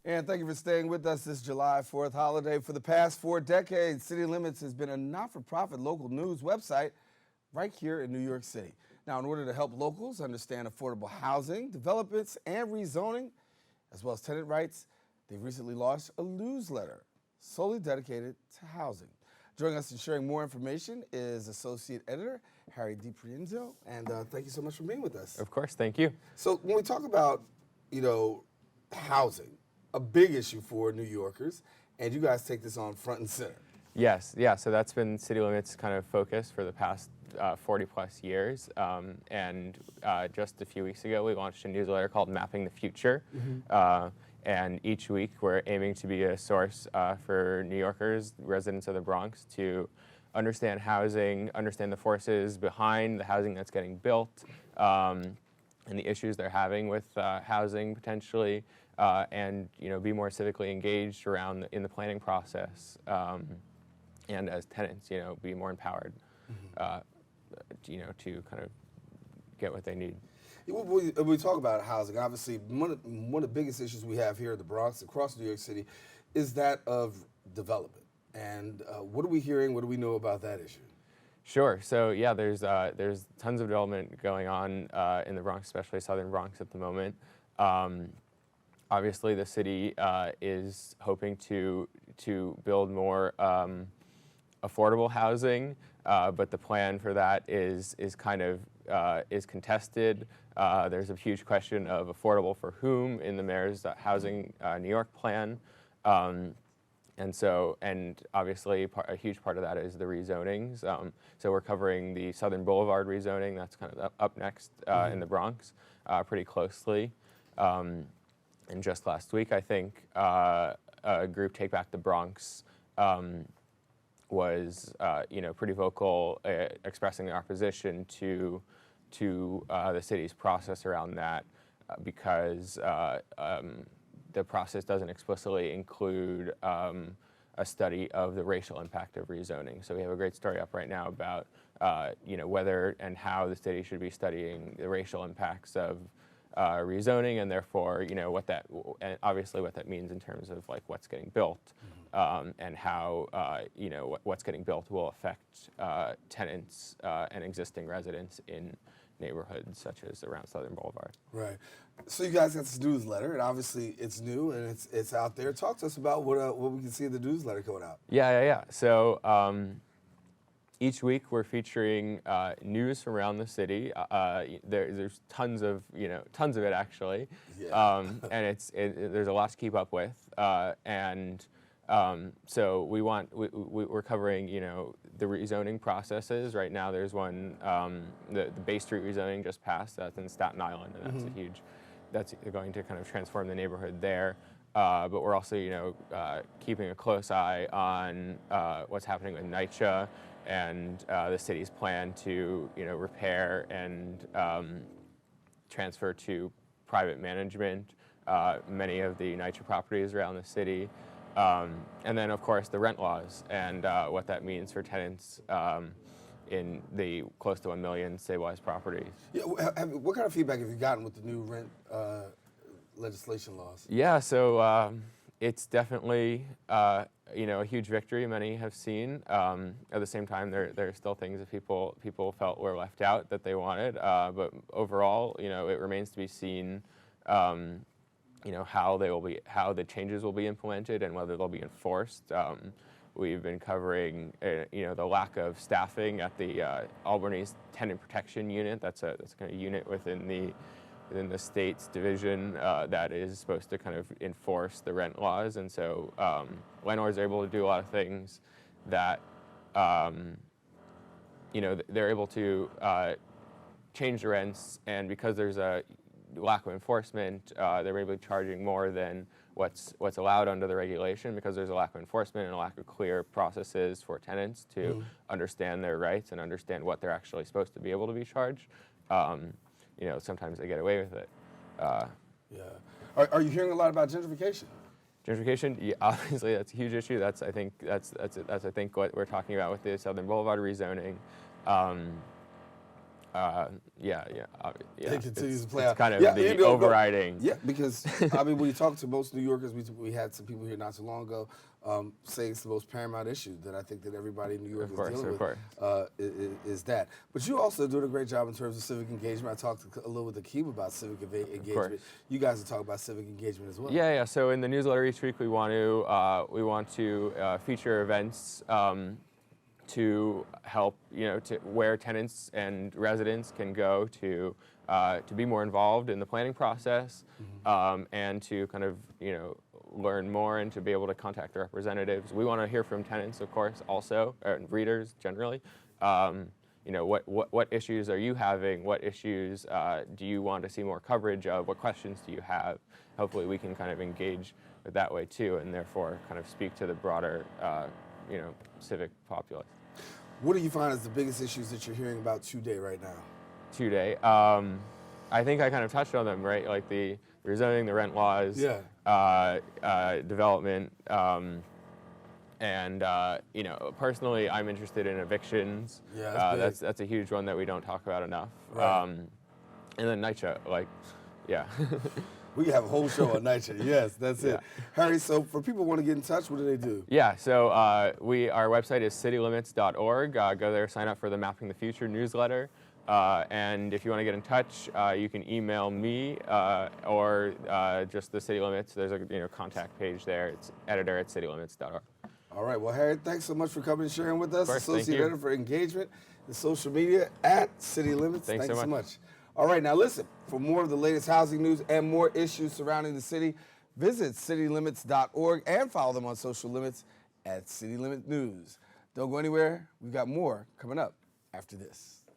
And thank you for staying with us this July 4th holiday. For the past 4 decades, City Limits has been a not-for-profit local news website right here in New York City. Now, in order to help locals understand affordable housing, developments, and rezoning, as well as tenant rights, they've recently launched a newsletter solely dedicated to housing. Joining us and sharing more information is Associate Editor DiPrinzio, and thank you so much for being with us. Of course, thank you. So when we talk about, housing, a big issue for New Yorkers, and you guys take this on front and center. Yes, yeah, so that's been City Limits' kind of focus for the past 40 plus years. And just a few weeks ago, we launched a newsletter called Mapping the Future. And each week, we're aiming to be a source for New Yorkers, residents of the Bronx, to understand housing, understand the forces behind the housing that's getting built, and the issues they're having with housing potentially, and be more civically engaged around in the planning process, and as tenants, be more empowered, to kind of get what they need. When we talk about housing, obviously one of the biggest issues we have here in the Bronx, across New York City, is that of development. And what are we hearing? What do we know about that issue? Sure. So yeah, there's tons of development going on in the Bronx, especially Southern Bronx at the moment. Obviously, the city is hoping to build more affordable housing, but the plan for that is kind of is contested. There's a huge question of affordable for whom in the mayor's Housing New York plan. And obviously a huge part of that is the rezonings. So we're covering the Southern Boulevard rezoning, that's kind of up next in the Bronx, pretty closely. And just last week, I think, a group, Take Back the Bronx, was pretty vocal, expressing their opposition to the city's process around that, because the process doesn't explicitly include a study of the racial impact of rezoning. So we have a great story up right now about whether and how the city should be studying the racial impacts of rezoning, and therefore and obviously what that means in terms of like what's getting built, and how what's getting built will affect tenants and existing residents in neighborhoods such as around Southern Boulevard. Right. So you guys got this newsletter, and obviously it's new and it's out there. Talk to us about what we can see in the newsletter going out. Yeah. So each week we're featuring news from around the city. There's tons of it actually, and there's a lot to keep up with. So we're covering the rezoning processes. Right now there's one, the Bay Street rezoning just passed. That's in Staten Island, and that's going to kind of transform the neighborhood there. But we're also keeping a close eye on what's happening with NYCHA and the city's plan to repair and transfer to private management many of the NYCHA properties around the city. And then, of course, the rent laws and what that means for tenants in the close to 1 million stabilized properties. Yeah, what kind of feedback have you gotten with the new rent legislation laws? Yeah, so it's definitely a huge victory many have seen. At the same time, there are still things that people felt were left out that they wanted. But overall, it remains to be seen. How the changes will be implemented and whether they'll be enforced. We've been covering, the lack of staffing at the Albany's Tenant Protection Unit. That's a kind of unit within the state's division that is supposed to kind of enforce the rent laws. And so landlords are able to do a lot of things that, they're able to change the rents, and because there's a lack of enforcement, they're maybe charging more than what's allowed under the regulation, because there's a lack of enforcement and a lack of clear processes for tenants to understand their rights and understand what they're actually supposed to be able to be charged. Sometimes they get away with it. Are you hearing a lot about gentrification? Gentrification, yeah, obviously that's a huge issue. That's I think what we're talking about with the Southern Boulevard rezoning. Yeah. It continues to play it's out. kind of Yeah, the overriding. Yeah, because I mean, when you talk to most New Yorkers, we had some people here not too long ago say it's the most paramount issue that I think that everybody in New York is dealing with. Is that. But you also doing a great job in terms of civic engagement. I talked a little with Akeem about civic engagement. You guys are talking about civic engagement as well. Yeah. So in the newsletter each week, we want to feature events to help, to where tenants and residents can go to be more involved in the planning process, and to kind of, learn more and to be able to contact the representatives. We want to hear from tenants, of course, also, and readers generally. What issues are you having? What issues do you want to see more coverage of? What questions do you have? Hopefully we can kind of engage with that way too, and therefore kind of speak to the broader, civic populace. What do you find is the biggest issues that you're hearing about today right now? Today, I think I kind of touched on them, right? Like the rezoning, the rent laws, development, and personally, I'm interested in evictions. Yeah, that's a huge one that we don't talk about enough. Right. And then NYCHA, We have a whole show on NYCHA. Yes, that's it. Harry, so for people who want to get in touch, what do they do? Yeah, so our website is citylimits.org. Go there, sign up for the Mapping the Future newsletter. And if you want to get in touch, you can email me or just the City Limits. There's a contact page there. It's editor@citylimits.org. All right. Well, Harry, thanks so much for coming and sharing with us. Of course, Associate Editor for Engagement and Social Media at City Limits. Thanks so much. All right. Now, listen, for more of the latest housing news and more issues surrounding the city, visit citylimits.org and follow them on social limits at City Limit News. Don't go anywhere. We've got more coming up after this.